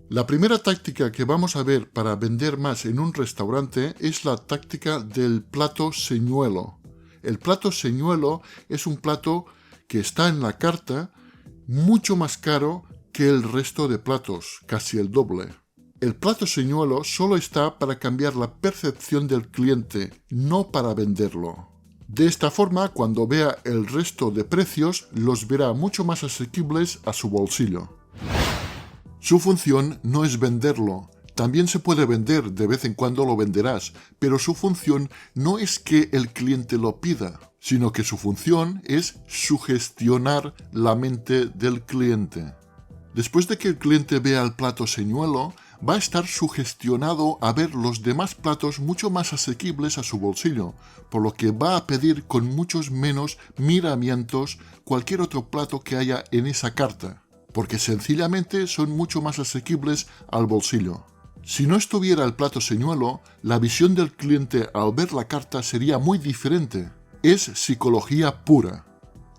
La primera táctica que vamos a ver para vender más en un restaurante es la táctica del plato señuelo. El plato señuelo es un plato que está en la carta mucho más caro que el resto de platos, casi el doble. El plato señuelo solo está para cambiar la percepción del cliente, no para venderlo. De esta forma, cuando vea el resto de precios, los verá mucho más asequibles a su bolsillo. Su función no es venderlo. También se puede vender, de vez en cuando lo venderás, pero su función no es que el cliente lo pida, sino que su función es sugestionar la mente del cliente. Después de que el cliente vea el plato señuelo, va a estar sugestionado a ver los demás platos mucho más asequibles a su bolsillo, por lo que va a pedir con muchos menos miramientos cualquier otro plato que haya en esa carta, porque sencillamente son mucho más asequibles al bolsillo. Si no estuviera el plato señuelo, la visión del cliente al ver la carta sería muy diferente. Es psicología pura.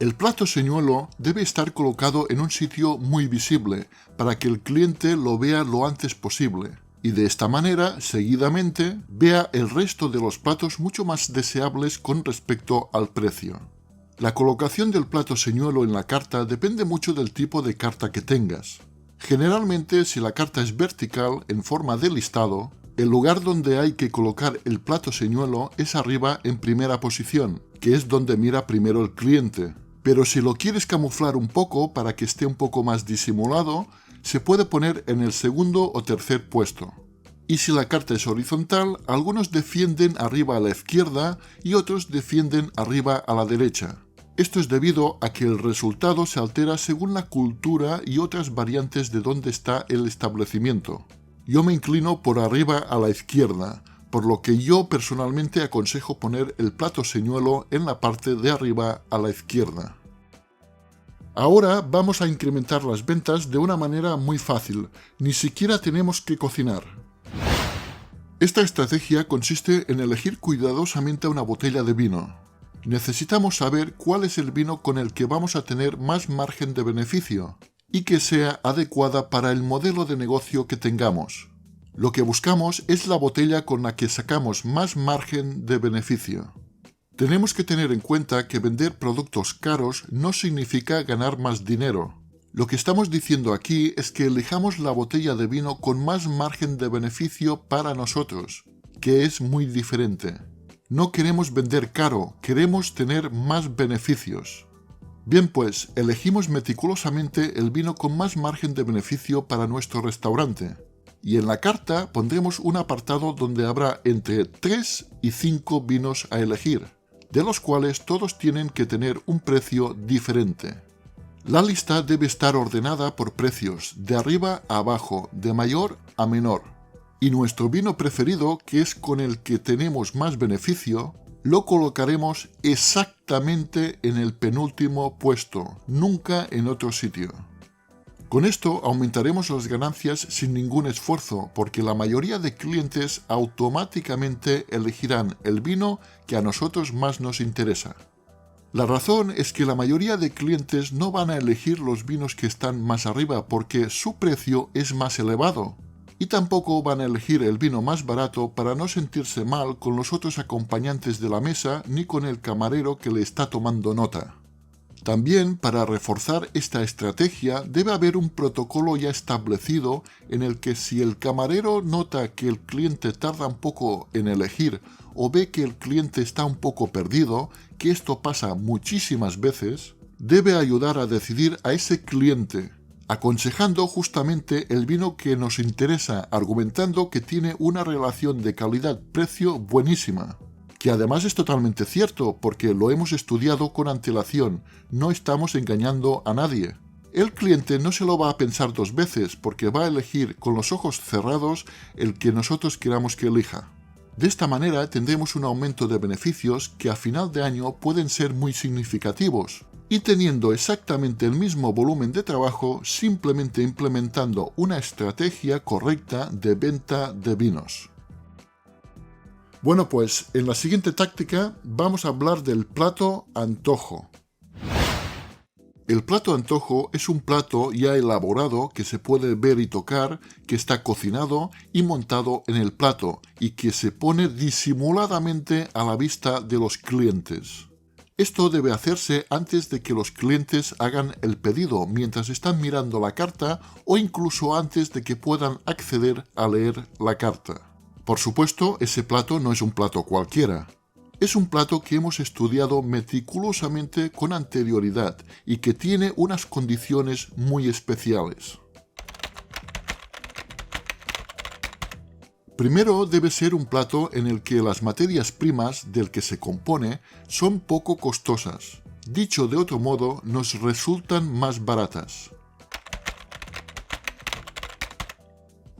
El plato señuelo debe estar colocado en un sitio muy visible para que el cliente lo vea lo antes posible y de esta manera, seguidamente, vea el resto de los platos mucho más deseables con respecto al precio. La colocación del plato señuelo en la carta depende mucho del tipo de carta que tengas. Generalmente, si la carta es vertical en forma de listado, el lugar donde hay que colocar el plato señuelo es arriba en primera posición, que es donde mira primero el cliente. Pero si lo quieres camuflar un poco para que esté un poco más disimulado, se puede poner en el segundo o tercer puesto. Y si la carta es horizontal, algunos defienden arriba a la izquierda y otros defienden arriba a la derecha. Esto es debido a que el resultado se altera según la cultura y otras variantes de dónde está el establecimiento. Yo me inclino por arriba a la izquierda, por lo que yo personalmente aconsejo poner el plato señuelo en la parte de arriba a la izquierda. Ahora vamos a incrementar las ventas de una manera muy fácil, ni siquiera tenemos que cocinar. Esta estrategia consiste en elegir cuidadosamente una botella de vino. Necesitamos saber cuál es el vino con el que vamos a tener más margen de beneficio y que sea adecuada para el modelo de negocio que tengamos. Lo que buscamos es la botella con la que sacamos más margen de beneficio. Tenemos que tener en cuenta que vender productos caros no significa ganar más dinero. Lo que estamos diciendo aquí es que elijamos la botella de vino con más margen de beneficio para nosotros, que es muy diferente. No queremos vender caro, queremos tener más beneficios. Bien pues, elegimos meticulosamente el vino con más margen de beneficio para nuestro restaurante. Y en la carta pondremos un apartado donde habrá entre 3 y 5 vinos a elegir, de los cuales todos tienen que tener un precio diferente. La lista debe estar ordenada por precios, de arriba a abajo, de mayor a menor. Y nuestro vino preferido, que es con el que tenemos más beneficio, lo colocaremos exactamente en el penúltimo puesto, nunca en otro sitio. Con esto aumentaremos las ganancias sin ningún esfuerzo, porque la mayoría de clientes automáticamente elegirán el vino que a nosotros más nos interesa. La razón es que la mayoría de clientes no van a elegir los vinos que están más arriba porque su precio es más elevado, y tampoco van a elegir el vino más barato para no sentirse mal con los otros acompañantes de la mesa ni con el camarero que le está tomando nota. También, para reforzar esta estrategia, debe haber un protocolo ya establecido en el que si el camarero nota que el cliente tarda un poco en elegir o ve que el cliente está un poco perdido, que esto pasa muchísimas veces, debe ayudar a decidir a ese cliente, aconsejando justamente el vino que nos interesa, argumentando que tiene una relación de calidad-precio buenísima. Que además es totalmente cierto, porque lo hemos estudiado con antelación, no estamos engañando a nadie. El cliente no se lo va a pensar dos veces, porque va a elegir con los ojos cerrados el que nosotros queramos que elija. De esta manera tendremos un aumento de beneficios que a final de año pueden ser muy significativos, y teniendo exactamente el mismo volumen de trabajo, simplemente implementando una estrategia correcta de venta de vinos. Bueno, pues en la siguiente táctica vamos a hablar del plato antojo. El plato antojo es un plato ya elaborado que se puede ver y tocar, que está cocinado y montado en el plato y que se pone disimuladamente a la vista de los clientes. Esto debe hacerse antes de que los clientes hagan el pedido, mientras están mirando la carta o incluso antes de que puedan acceder a leer la carta. Por supuesto, ese plato no es un plato cualquiera. Es un plato que hemos estudiado meticulosamente con anterioridad y que tiene unas condiciones muy especiales. Primero debe ser un plato en el que las materias primas del que se compone son poco costosas. Dicho de otro modo, nos resultan más baratas.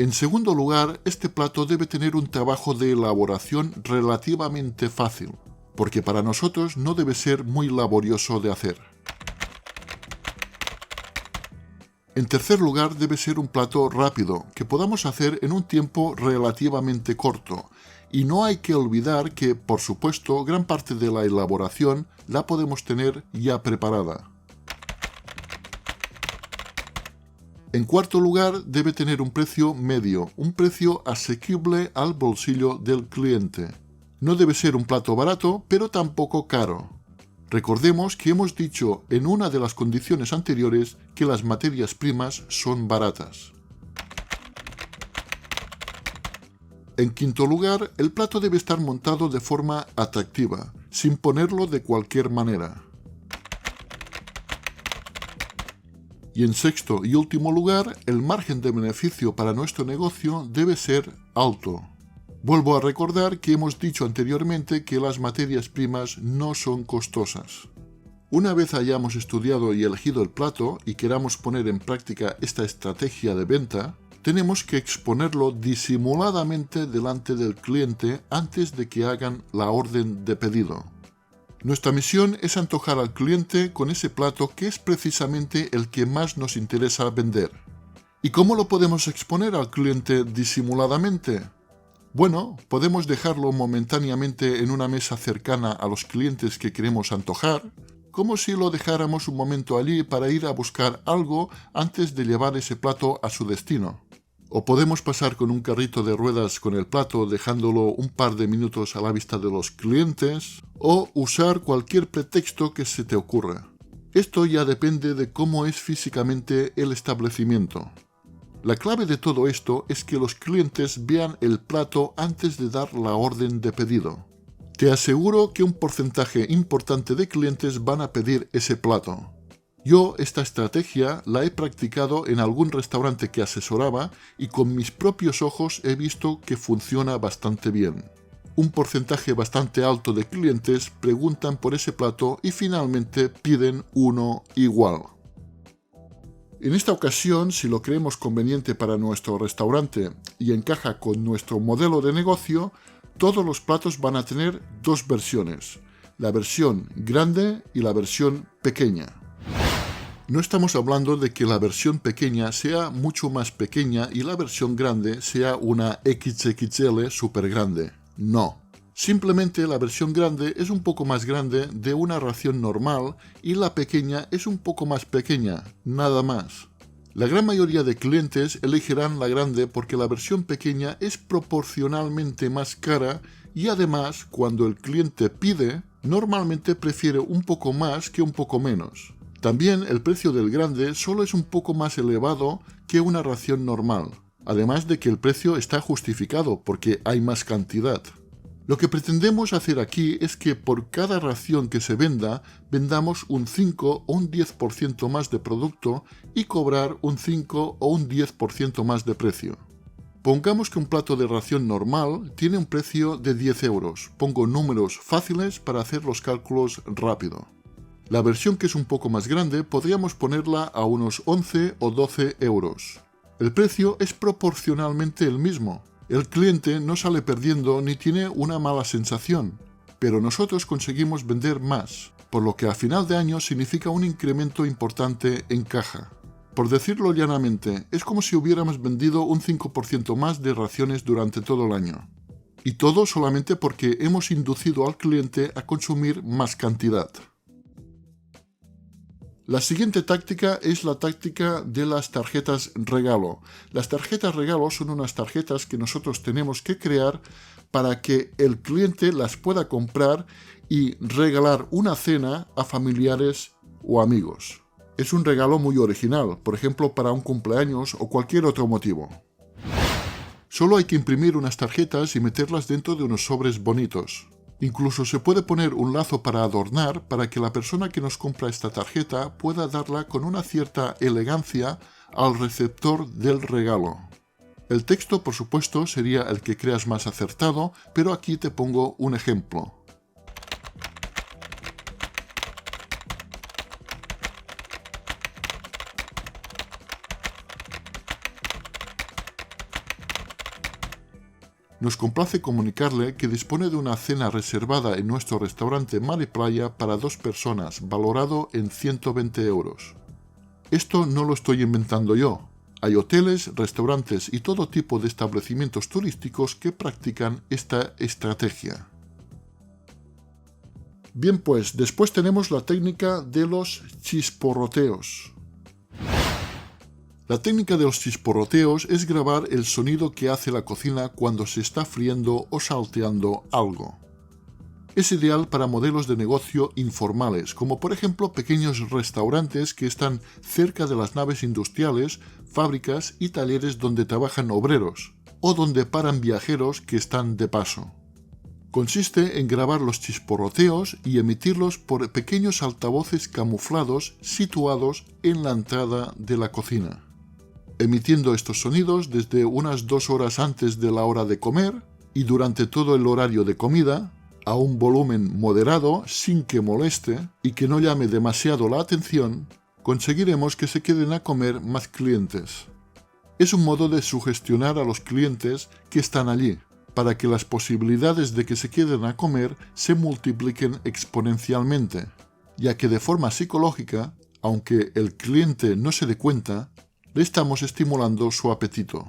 En segundo lugar, este plato debe tener un trabajo de elaboración relativamente fácil, porque para nosotros no debe ser muy laborioso de hacer. En tercer lugar, debe ser un plato rápido, que podamos hacer en un tiempo relativamente corto, y no hay que olvidar que, por supuesto, gran parte de la elaboración la podemos tener ya preparada. En cuarto lugar, debe tener un precio medio, un precio asequible al bolsillo del cliente. No debe ser un plato barato, pero tampoco caro. Recordemos que hemos dicho en una de las condiciones anteriores que las materias primas son baratas. En quinto lugar, el plato debe estar montado de forma atractiva, sin ponerlo de cualquier manera. Y en sexto y último lugar, el margen de beneficio para nuestro negocio debe ser alto. Vuelvo a recordar que hemos dicho anteriormente que las materias primas no son costosas. Una vez hayamos estudiado y elegido el plato y queramos poner en práctica esta estrategia de venta, tenemos que exponerlo disimuladamente delante del cliente antes de que hagan la orden de pedido. Nuestra misión es antojar al cliente con ese plato que es precisamente el que más nos interesa vender. ¿Y cómo lo podemos exponer al cliente disimuladamente? Bueno, podemos dejarlo momentáneamente en una mesa cercana a los clientes que queremos antojar, como si lo dejáramos un momento allí para ir a buscar algo antes de llevar ese plato a su destino. O podemos pasar con un carrito de ruedas con el plato dejándolo un par de minutos a la vista de los clientes, o usar cualquier pretexto que se te ocurra. Esto ya depende de cómo es físicamente el establecimiento. La clave de todo esto es que los clientes vean el plato antes de dar la orden de pedido. Te aseguro que un porcentaje importante de clientes van a pedir ese plato. Yo esta estrategia la he practicado en algún restaurante que asesoraba y con mis propios ojos he visto que funciona bastante bien. Un porcentaje bastante alto de clientes preguntan por ese plato y finalmente piden uno igual. En esta ocasión, si lo creemos conveniente para nuestro restaurante y encaja con nuestro modelo de negocio, todos los platos van a tener dos versiones, la versión grande y la versión pequeña. No estamos hablando de que la versión pequeña sea mucho más pequeña y la versión grande sea una XXL super grande. No. Simplemente la versión grande es un poco más grande de una ración normal y la pequeña es un poco más pequeña, nada más. La gran mayoría de clientes elegirán la grande porque la versión pequeña es proporcionalmente más cara y además cuando el cliente pide, normalmente prefiere un poco más que un poco menos. También el precio del grande solo es un poco más elevado que una ración normal, además de que el precio está justificado porque hay más cantidad. Lo que pretendemos hacer aquí es que por cada ración que se venda, vendamos un 5 o un 10% más de producto y cobrar un 5 o un 10% más de precio. Pongamos que un plato de ración normal tiene un precio de 10 euros. Pongo números fáciles para hacer los cálculos rápido. La versión que es un poco más grande podríamos ponerla a unos 11 o 12 euros. El precio es proporcionalmente el mismo. El cliente no sale perdiendo ni tiene una mala sensación, pero nosotros conseguimos vender más, por lo que a final de año significa un incremento importante en caja. Por decirlo llanamente, es como si hubiéramos vendido un 5% más de raciones durante todo el año. Y todo solamente porque hemos inducido al cliente a consumir más cantidad. La siguiente táctica es la táctica de las tarjetas regalo. Las tarjetas regalo son unas tarjetas que nosotros tenemos que crear para que el cliente las pueda comprar y regalar una cena a familiares o amigos. Es un regalo muy original, por ejemplo para un cumpleaños o cualquier otro motivo. Solo hay que imprimir unas tarjetas y meterlas dentro de unos sobres bonitos. Incluso se puede poner un lazo para adornar para que la persona que nos compra esta tarjeta pueda darla con una cierta elegancia al receptor del regalo. El texto, por supuesto, sería el que creas más acertado, pero aquí te pongo un ejemplo. Nos complace comunicarle que dispone de una cena reservada en nuestro restaurante Mar y Playa para 2 personas, valorado en 120 euros. Esto no lo estoy inventando yo. Hay hoteles, restaurantes y todo tipo de establecimientos turísticos que practican esta estrategia. Bien, pues después tenemos la técnica de los chisporroteos. La técnica de los chisporroteos es grabar el sonido que hace la cocina cuando se está friendo o salteando algo. Es ideal para modelos de negocio informales, como por ejemplo pequeños restaurantes que están cerca de las naves industriales, fábricas y talleres donde trabajan obreros, o donde paran viajeros que están de paso. Consiste en grabar los chisporroteos y emitirlos por pequeños altavoces camuflados situados en la entrada de la cocina, emitiendo estos sonidos desde unas 2 horas antes de la hora de comer y durante todo el horario de comida, a un volumen moderado sin que moleste y que no llame demasiado la atención, conseguiremos que se queden a comer más clientes. Es un modo de sugestionar a los clientes que están allí, para que las posibilidades de que se queden a comer se multipliquen exponencialmente, ya que de forma psicológica, aunque el cliente no se dé cuenta, le estamos estimulando su apetito.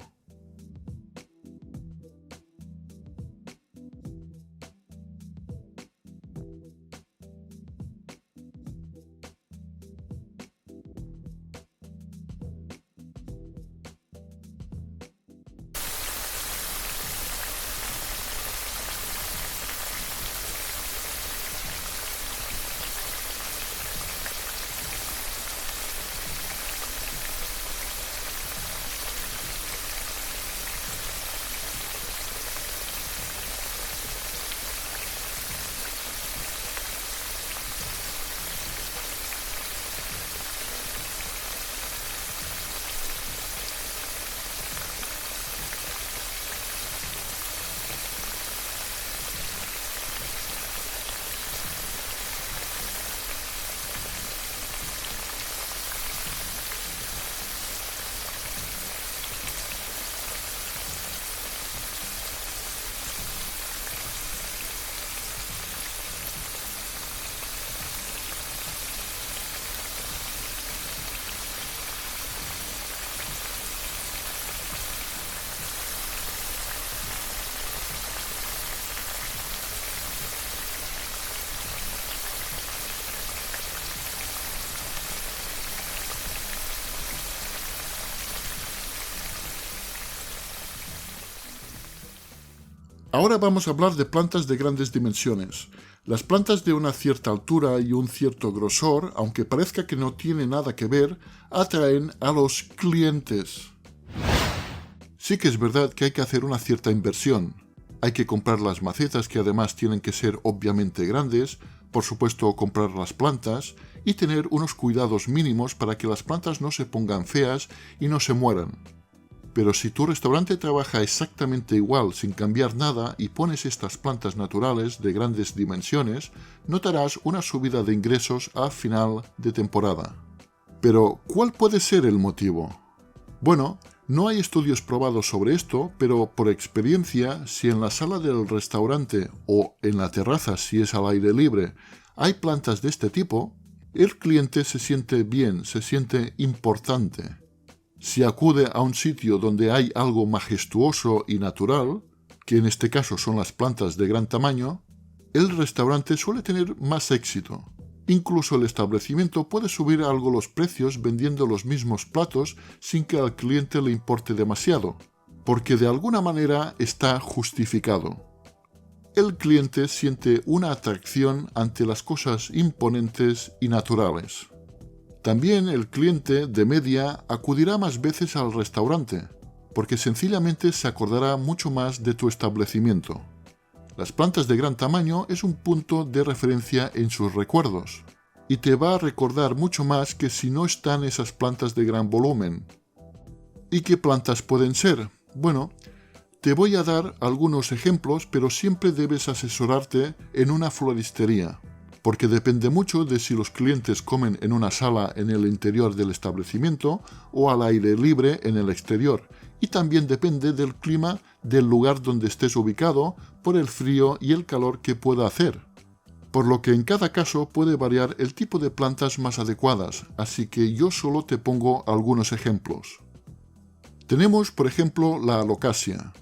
Ahora vamos a hablar de plantas de grandes dimensiones. Las plantas de una cierta altura y un cierto grosor, aunque parezca que no tiene nada que ver, atraen a los clientes. Sí que es verdad que hay que hacer una cierta inversión. Hay que comprar las macetas, que además tienen que ser obviamente grandes, por supuesto comprar las plantas y tener unos cuidados mínimos para que las plantas no se pongan feas y no se mueran. Pero si tu restaurante trabaja exactamente igual sin cambiar nada y pones estas plantas naturales de grandes dimensiones, notarás una subida de ingresos a final de temporada. Pero, ¿cuál puede ser el motivo? Bueno, no hay estudios probados sobre esto, pero por experiencia, si en la sala del restaurante o en la terraza si es al aire libre hay plantas de este tipo, el cliente se siente bien, se siente importante. Si acude a un sitio donde hay algo majestuoso y natural, que en este caso son las plantas de gran tamaño, el restaurante suele tener más éxito. Incluso el establecimiento puede subir algo los precios vendiendo los mismos platos sin que al cliente le importe demasiado, porque de alguna manera está justificado. El cliente siente una atracción ante las cosas imponentes y naturales. También el cliente de media acudirá más veces al restaurante, porque sencillamente se acordará mucho más de tu establecimiento. Las plantas de gran tamaño es un punto de referencia en sus recuerdos, y te va a recordar mucho más que si no están esas plantas de gran volumen. ¿Y qué plantas pueden ser? Bueno, te voy a dar algunos ejemplos, pero siempre debes asesorarte en una floristería, porque depende mucho de si los clientes comen en una sala en el interior del establecimiento o al aire libre en el exterior, y también depende del clima del lugar donde estés ubicado, por el frío y el calor que pueda hacer. Por lo que en cada caso puede variar el tipo de plantas más adecuadas, así que yo solo te pongo algunos ejemplos. Tenemos, por ejemplo, la alocasia,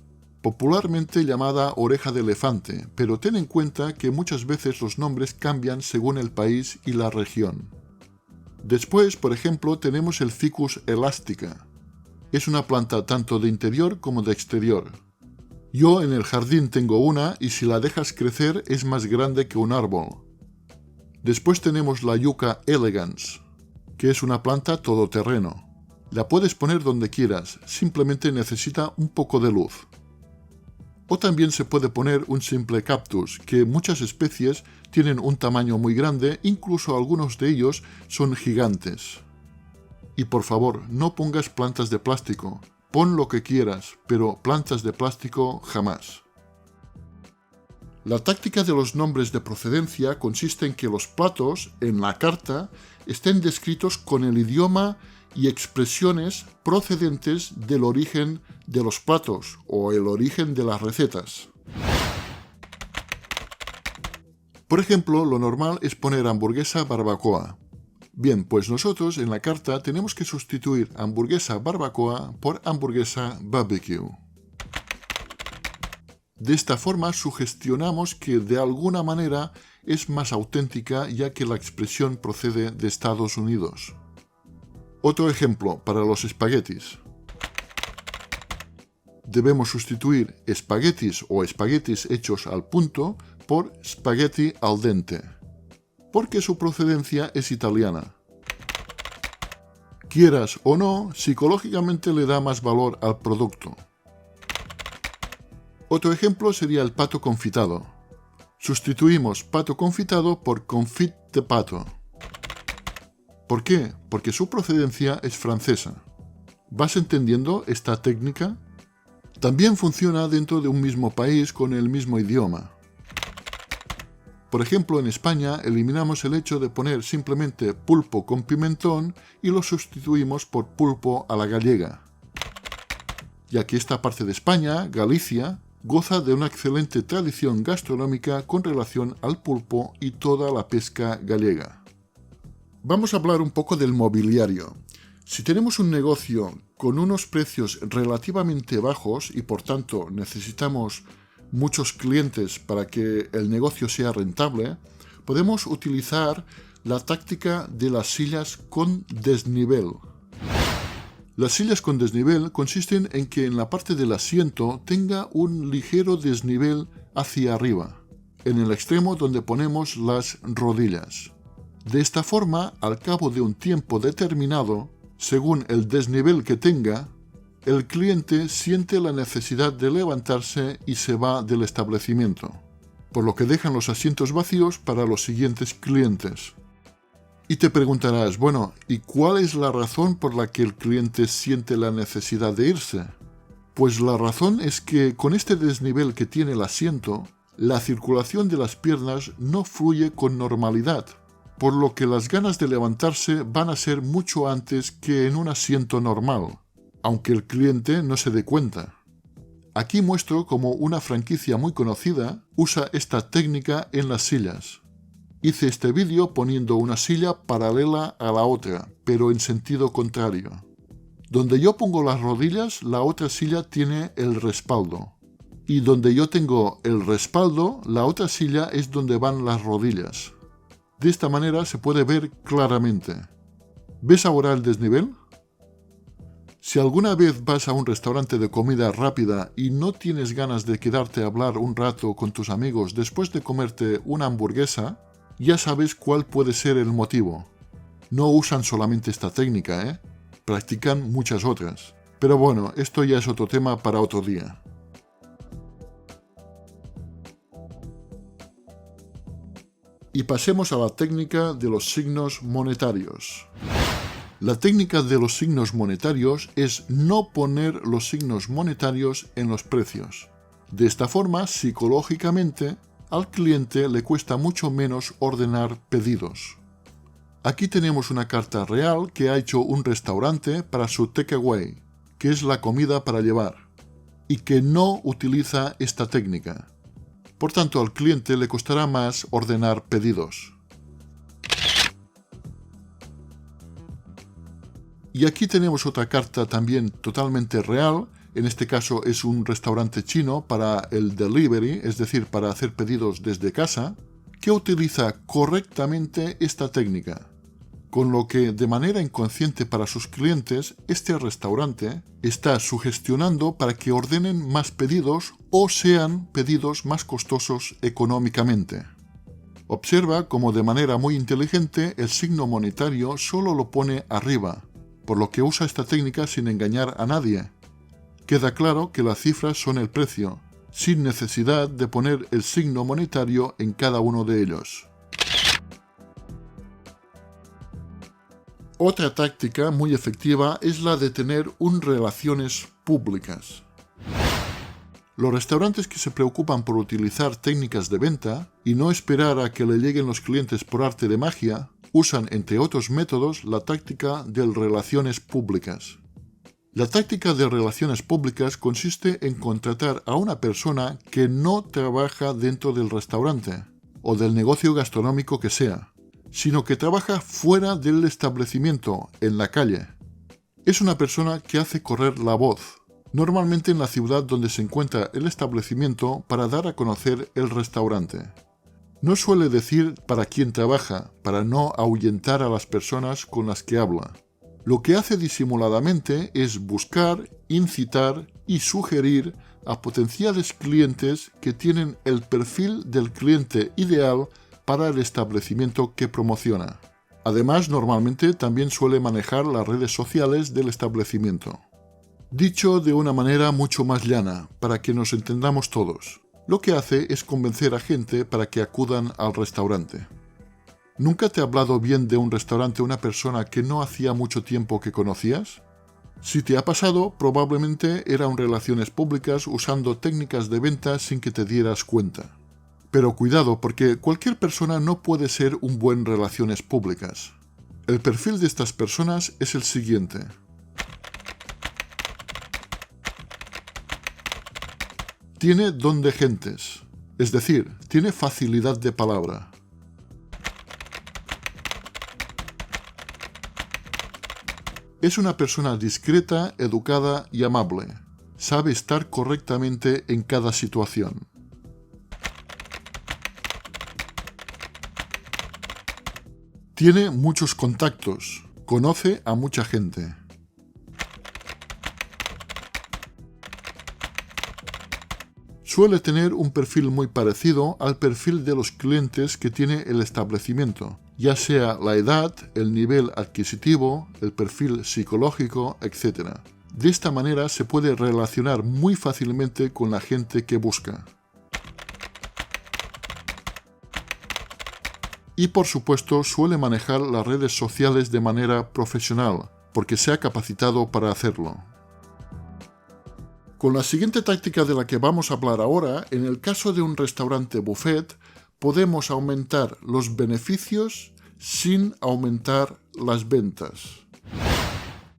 popularmente llamada oreja de elefante, pero ten en cuenta que muchas veces los nombres cambian según el país y la región. Después, por ejemplo, tenemos el ficus elástica. Es una planta tanto de interior como de exterior. Yo en el jardín tengo una y si la dejas crecer es más grande que un árbol. Después tenemos la yucca elegans, que es una planta todoterreno. La puedes poner donde quieras, simplemente necesita un poco de luz. O también se puede poner un simple cactus, que muchas especies tienen un tamaño muy grande, incluso algunos de ellos son gigantes. Y por favor, no pongas plantas de plástico. Pon lo que quieras, pero plantas de plástico jamás. La táctica de los nombres de procedencia consiste en que los platos, en la carta, estén descritos con el idioma y expresiones procedentes del origen de los platos o el origen de las recetas. Por ejemplo, lo normal es poner hamburguesa barbacoa. Bien, pues nosotros en la carta tenemos que sustituir hamburguesa barbacoa por hamburguesa barbecue. De esta forma sugestionamos que de alguna manera es más auténtica ya que la expresión procede de Estados Unidos. Otro ejemplo para los espaguetis. Debemos sustituir espaguetis o espaguetis hechos al punto por spaghetti al dente, porque su procedencia es italiana. Quieras o no, psicológicamente le da más valor al producto. Otro ejemplo sería el pato confitado. Sustituimos pato confitado por confit de pato. ¿Por qué? Porque su procedencia es francesa. ¿Vas entendiendo esta técnica? También funciona dentro de un mismo país con el mismo idioma. Por ejemplo, en España eliminamos el hecho de poner simplemente pulpo con pimentón y lo sustituimos por pulpo a la gallega. Ya que esta parte de España, Galicia, goza de una excelente tradición gastronómica con relación al pulpo y toda la pesca gallega. Vamos a hablar un poco del mobiliario. Si tenemos un negocio con unos precios relativamente bajos y por tanto necesitamos muchos clientes para que el negocio sea rentable, podemos utilizar la táctica de las sillas con desnivel. Las sillas con desnivel consisten en que en la parte del asiento tenga un ligero desnivel hacia arriba, en el extremo donde ponemos las rodillas. De esta forma, al cabo de un tiempo determinado, según el desnivel que tenga, el cliente siente la necesidad de levantarse y se va del establecimiento, por lo que dejan los asientos vacíos para los siguientes clientes. Y te preguntarás, bueno, ¿y cuál es la razón por la que el cliente siente la necesidad de irse? Pues la razón es que con este desnivel que tiene el asiento, la circulación de las piernas no fluye con normalidad, por lo que las ganas de levantarse van a ser mucho antes que en un asiento normal, aunque el cliente no se dé cuenta. Aquí muestro cómo una franquicia muy conocida usa esta técnica en las sillas. Hice este vídeo poniendo una silla paralela a la otra, pero en sentido contrario. Donde yo pongo las rodillas, la otra silla tiene el respaldo. Y donde yo tengo el respaldo, la otra silla es donde van las rodillas. De esta manera se puede ver claramente. ¿Ves ahora el desnivel? Si alguna vez vas a un restaurante de comida rápida y no tienes ganas de quedarte a hablar un rato con tus amigos después de comerte una hamburguesa, ya sabes cuál puede ser el motivo. No usan solamente esta técnica, practican muchas otras. Pero bueno, esto ya es otro tema para otro día. Y pasemos a la técnica de los signos monetarios. La técnica de los signos monetarios es no poner los signos monetarios en los precios. De esta forma, psicológicamente, al cliente le cuesta mucho menos ordenar pedidos. Aquí tenemos una carta real que ha hecho un restaurante para su takeaway, que es la comida para llevar, y que no utiliza esta técnica. Por tanto, al cliente le costará más ordenar pedidos. Y aquí tenemos otra carta también totalmente real. En este caso es un restaurante chino para el delivery, es decir, para hacer pedidos desde casa, que utiliza correctamente esta técnica. Con lo que, de manera inconsciente para sus clientes, este restaurante está sugestionando para que ordenen más pedidos o sean pedidos más costosos económicamente. Observa cómo de manera muy inteligente el signo monetario solo lo pone arriba, por lo que usa esta técnica sin engañar a nadie. Queda claro que las cifras son el precio, sin necesidad de poner el signo monetario en cada uno de ellos. Otra táctica muy efectiva es la de tener relaciones públicas. Los restaurantes que se preocupan por utilizar técnicas de venta y no esperar a que le lleguen los clientes por arte de magia, usan, entre otros métodos, la táctica de relaciones públicas. La táctica de relaciones públicas consiste en contratar a una persona que no trabaja dentro del restaurante o del negocio gastronómico que sea, sino que trabaja fuera del establecimiento, en la calle. Es una persona que hace correr la voz, normalmente en la ciudad donde se encuentra el establecimiento, para dar a conocer el restaurante. No suele decir para quién trabaja, para no ahuyentar a las personas con las que habla. Lo que hace disimuladamente es buscar, incitar y sugerir a potenciales clientes que tienen el perfil del cliente ideal para el establecimiento que promociona. Además, normalmente también suele manejar las redes sociales del establecimiento. Dicho de una manera mucho más llana, para que nos entendamos todos, lo que hace es convencer a gente para que acudan al restaurante. ¿Nunca te ha hablado bien de un restaurante una persona que no hacía mucho tiempo que conocías? Si te ha pasado, probablemente era en relaciones públicas usando técnicas de venta sin que te dieras cuenta. Pero cuidado, porque cualquier persona no puede ser un buen relaciones públicas. El perfil de estas personas es el siguiente. Tiene don de gentes, es decir, tiene facilidad de palabra. Es una persona discreta, educada y amable. Sabe estar correctamente en cada situación. Tiene muchos contactos, conoce a mucha gente. Suele tener un perfil muy parecido al perfil de los clientes que tiene el establecimiento, ya sea la edad, el nivel adquisitivo, el perfil psicológico, etc. De esta manera se puede relacionar muy fácilmente con la gente que busca. Y por supuesto suele manejar las redes sociales de manera profesional, porque se ha capacitado para hacerlo. Con la siguiente táctica de la que vamos a hablar ahora, en el caso de un restaurante buffet, podemos aumentar los beneficios sin aumentar las ventas.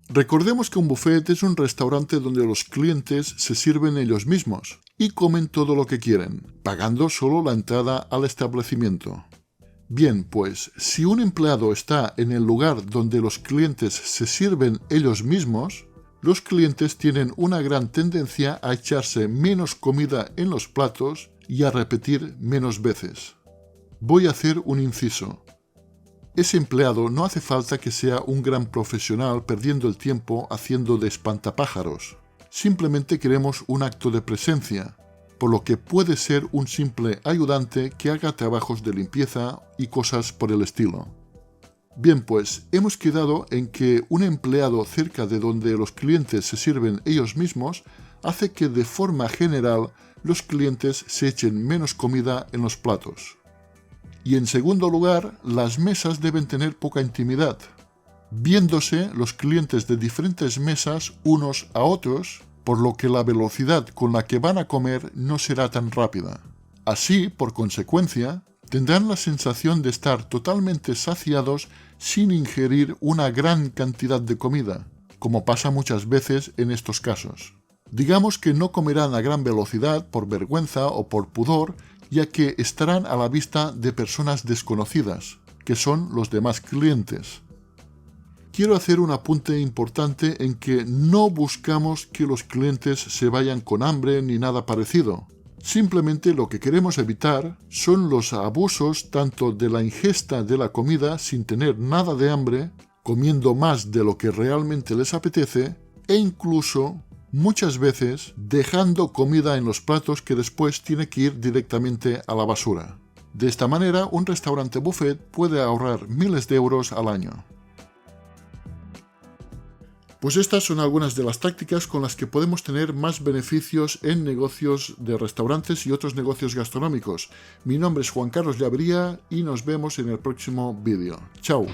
Recordemos que un buffet es un restaurante donde los clientes se sirven ellos mismos y comen todo lo que quieren, pagando solo la entrada al establecimiento. Bien, pues, si un empleado está en el lugar donde los clientes se sirven ellos mismos, los clientes tienen una gran tendencia a echarse menos comida en los platos y a repetir menos veces. Voy a hacer un inciso. Ese empleado no hace falta que sea un gran profesional perdiendo el tiempo haciendo de espantapájaros. Simplemente queremos un acto de presencia, por lo que puede ser un simple ayudante que haga trabajos de limpieza y cosas por el estilo. Bien, pues hemos quedado en que un empleado cerca de donde los clientes se sirven ellos mismos hace que de forma general los clientes se echen menos comida en los platos. Y en segundo lugar, las mesas deben tener poca intimidad, viéndose los clientes de diferentes mesas unos a otros, por lo que la velocidad con la que van a comer no será tan rápida. Así, por consecuencia, tendrán la sensación de estar totalmente saciados sin ingerir una gran cantidad de comida, como pasa muchas veces en estos casos. Digamos que no comerán a gran velocidad por vergüenza o por pudor, ya que estarán a la vista de personas desconocidas, que son los demás clientes. Quiero hacer un apunte importante en que no buscamos que los clientes se vayan con hambre ni nada parecido. Simplemente lo que queremos evitar son los abusos tanto de la ingesta de la comida sin tener nada de hambre, comiendo más de lo que realmente les apetece e incluso muchas veces dejando comida en los platos que después tiene que ir directamente a la basura. De esta manera, un restaurante buffet puede ahorrar miles de euros al año. Pues estas son algunas de las tácticas con las que podemos tener más beneficios en negocios de restaurantes y otros negocios gastronómicos. Mi nombre es Juan Carlos Llavería y nos vemos en el próximo vídeo. ¡Chao!